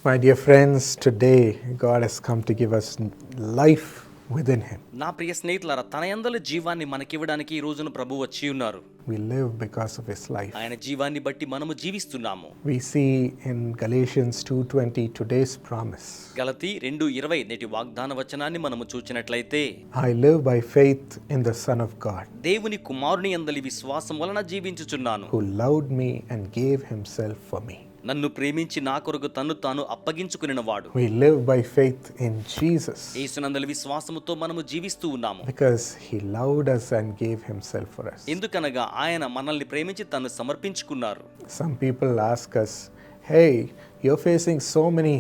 My dear friends, today God has come to give us life within Him. నా ప్రియ స్నేహితులారా, తన యందలి జీవాన్ని మనకివ్వడానికి ఈ రోజున ప్రభు వచ్చి ఉన్నారు. We live because of His life. ఆయన జీవాన్ని బట్టి మనము జీవిస్తున్నాము. We see in Galatians 2:20 today's promise. గలతీ 2:20 నేటి వాగ్దాన వచనాన్ని మనము చూచినట్లయితే, I live by faith in the Son of God, దేవుని కుమారుని యందలి విశ్వాసం వలన జీవించుచున్నాను, who loved me and gave Himself for me. నన్ను ప్రేమించి నా కొరకు తన్ను తాను అప్పగించుకునినవాడు. We live by faith in Jesus యేసునందలి విశ్వాసముతో మనము జీవిస్తూ ఉన్నాము. because He loved us and gave Himself for us. ఎందుకనగా ఆయన మనల్ని ప్రేమించి తన్ను సమర్పించుకున్నారు. Some people ask us, hey, you're facing so many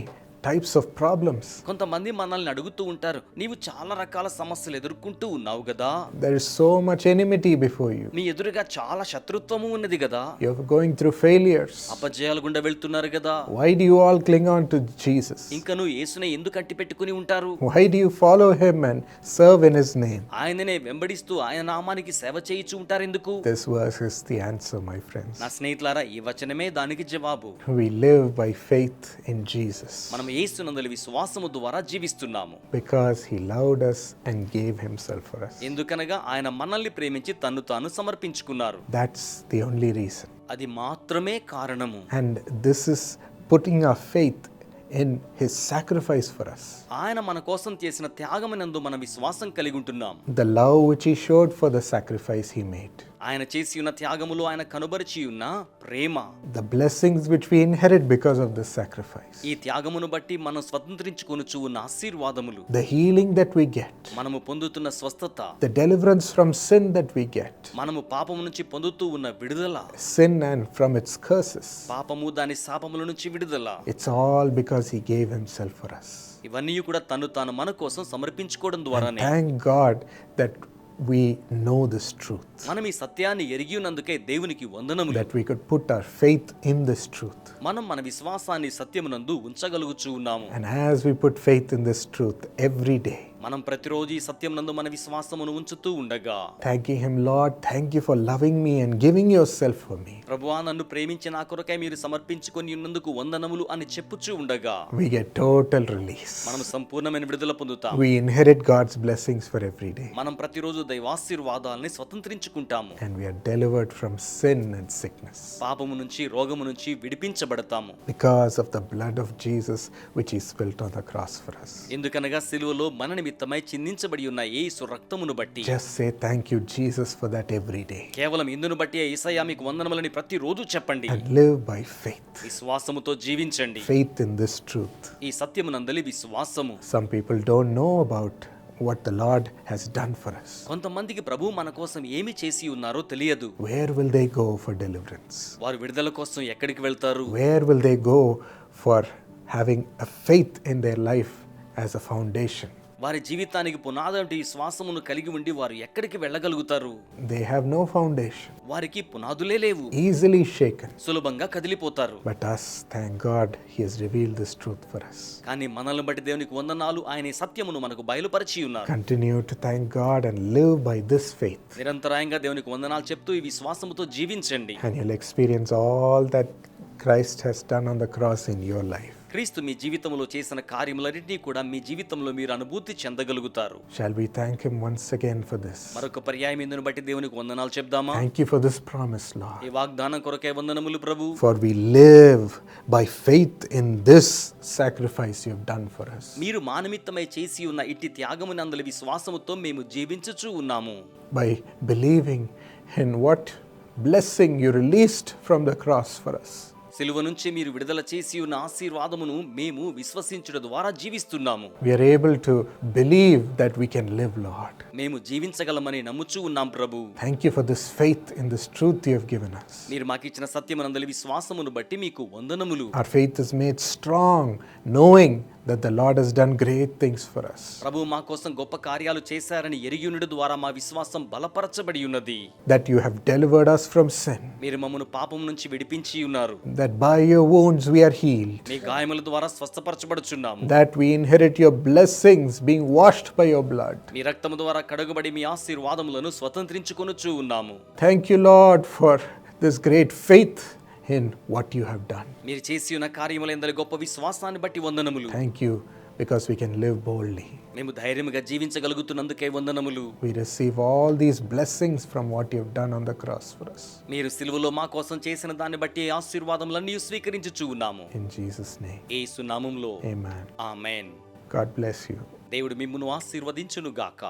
types of problems. కొంతమంది మనల్ని అడుగుతూ ఉంటారు, నీవు చాలా రకాల సమస్యలు ఎదుర్కొంటూ ఉన్నావు కదా, There is so much enmity before you. నీ ఎదురుగా చాలా శత్రుత్వము ఉన్నది కదా, You're going through failures. అపజయాలు గుండా వెళ్తున్నారు కదా, Why do you all cling on to Jesus? ఇంకా నువ్వు యేసునే ఎందుకు అట్టి పెట్టుకుని ఉంటారు? Why do you follow Him and serve in His name? ఆయననే వెంబడిస్తూ ఆయన నామానికి సేవ చేయిచూ ఉంటారు ఎందుకు? This verse is the answer, my friends. నా స్నేహితులారా, ఈ వచనమే దానికి జవాబు. We live by faith in Jesus మనం యేసునందలి విశ్వాసము ద్వారా జీవిస్తున్నాము. because He loved us and gave Himself for us. ఎందుకనగా ఆయన మనల్ని ప్రేమించి తన్ను తాను సమర్పించుకున్నారు. That's the only reason. అది మాత్రమే కారణము. And this is putting our faith in His sacrifice for us. ఆయన మన కోసం చేసిన త్యాగమునందు మన విశ్వాసం కలిగి ఉంటున్నాం. The love which He showed for the sacrifice He made. ఆయన చేసి ఉన్న త్యాగములో ఆయన కనుబరిచి ఉన్న ప్రేమ, The blessings which we inherit because of this sacrifice. ఈ త్యాగమును బట్టి మనం స్వతంత్రించుకొనుచు ఉన్న ఆశీర్వాదములు, The healing that we get. మనము పొందుతున్న స్వస్థత, The deliverance from sin that we get. మనము పాపము నుంచి పొందుతూ ఉన్న విడుదల, Sin and from its curses. పాపము దాని శాపముల నుంచి విడుదల, It's all because He gave Himself for us. ఇవన్నీ కూడా తను తాను మన కోసం సమర్పించుకోవడం ద్వారానే. Thank God that we know this truth. మనం ఈ సత్యాన్ని ఎరిగి ఉన్నందుకే దేవునికి వందనములు. That we could put our faith in this truth. మనం మన విశ్వాసాన్ని సత్యమునందు ఉంచగలుగుచూ ఉన్నాము. And as we put faith in this truth every day, మనం ప్రతిరోజు ఈ సత్యమునందు మన విశ్వాసమును ఉంచుతూ ఉండగా, thanking Him, Lord, thank you for loving me and giving yourself for me, ప్రభువా నన్ను ప్రేమించి నా కొరకై మీరు సమర్పించుకొని ఉన్నందుకు వందనములు అని చెప్పుచూ ఉండగా, we get total release. మనం సంపూర్ణమైన విడుదల పొందుతాం. We inherit God's blessings for every day. మనం ప్రతిరోజు దైవాశీర్వాదాలని స్వతంత్రించుకుంటాము. And we are delivered from sin and sickness పాపము నుంచి, రోగము నుంచి విడిపించబడతాము. because of the blood of Jesus which He spilt on the cross for us. ఎందుకనగా సిలువలో మన నిమిత్తమై చిందించబడి ఉన్న యేసు రక్తమును బట్టి. Just say thank you, Jesus, for that every day. కేవలం ఇందును బట్టి యేసయ్యా మీకు వందనములని ప్రతిరోజు చెప్పండి. And live by faith. విశ్వాసముతో జీవించండి. Faith in this truth. ఈ సత్యమునందలి విశ్వాసము. Some people don't know about what the Lord has done for us. కొంతమందికి ప్రభు మన కోసం ఏమి చేసి ఉన్నారో తెలియదు. Where will they go for deliverance? వారు విడుదల కోసం ఎక్కడికి వెళ్తారు? Where will they go for having a faith in their life as a foundation? వారి జీవితానికి పునాదంటి విశ్వాసమును కలిగి ఉండి వారు ఎక్కడికి వెళ్ళగలుగుతారు? They have no foundation. వారికి పునాదులే లేవు. Easily shaken. సులభంగా కదిలిపోతారు. But us, thank God, He has revealed this truth for us. కానీ మనల్ని బట్టి దేవునికి వందనాలు, ఆయన ఈ సత్యమును మనకు బయలుపరిచి ఉన్నారు. Continue to thank God and live by this faith. నిరంతరాయంగా దేవునికి వందనాలు చెప్తూ ఈ విశ్వాసముతో జీవించండి. And you'll experience all that Christ has done on the cross in your life. క్రీస్తు మీ జీవితంలో చేసిన కార్యములన్నింటినీ కూడా మీ జీవితంలో మీరు అనుభూతి చెందగలుగుతారు. Shall we thank Him once again for this? మరొక పర్యాయం ఇందును బట్టి దేవునికి వందనాలు చెప్దామా? Thank you for this promise, Lord. ఈ వాగ్దానం కొరకే వందనములు ప్రభు. For we live by faith in this sacrifice you have done for us. మీరు మా నిమిత్తమై చేసి ఉన్న ఇట్టి త్యాగమునందలి విశ్వాసముతో మేము జీవించుచూ ఉన్నాము. By believing in what blessing you released from the cross for us. సిలువ నుంచి మీరు విడుదల చేసి ఉన్న ఆశీర్వాదమును మేము విశ్వసించుట ద్వారా జీవిస్తున్నాము. We are able to believe that we can live, Lord. మేము జీవించగలమని నమ్ముచూ ఉన్నాం ప్రభు. Thank you for this faith in this truth you have given us. మీరు మాకు ఇచ్చిన సత్యమునందలి విశ్వాసమును బట్టి మీకు వందనములు. Our faith is made strong knowing that the Lord has done great things for us. ప్రభు మా కోసం గొప్ప కార్యాలు చేశారని ఎరిగి ఉండడం ద్వారా మా విశ్వాసం బలపరచబడి ఉన్నది. That you have delivered us from sin. మీరు మమ్మను పాపం నుంచి విడిపించి ఉన్నారు. That by your wounds we are healed. మీ గాయముల ద్వారా స్వస్థపరచబడుచున్నాము. That we inherit your blessings being washed by your blood. మీ రక్తము ద్వారా కడగబడి మీ ఆశీర్వాదములను స్వతంత్రించుకొనుచూ ఉన్నాము. Thank you, Lord, for this great faith in what you have done. మీరు చేసి ఉన్న కార్యములందరి గొప్ప విశ్వాసాన్ని బట్టి వందనములు. Thank you because we can live boldly. మేము ధైర్యముగా జీవించగలుగుతున్నందుకే వందనములు. We receive all these blessings from what you have done on the cross for us. మీరు సిలువలో మా కోసం చేసిన దాన్ని బట్టి ఆశీర్వాదములన్నీ స్వీకరించుచు ఉన్నాము. In Jesus' name. యేసు నామములో. Amen. Amen. God bless you. దేవుడు మిమ్మును ఆశీర్వదించును గాక.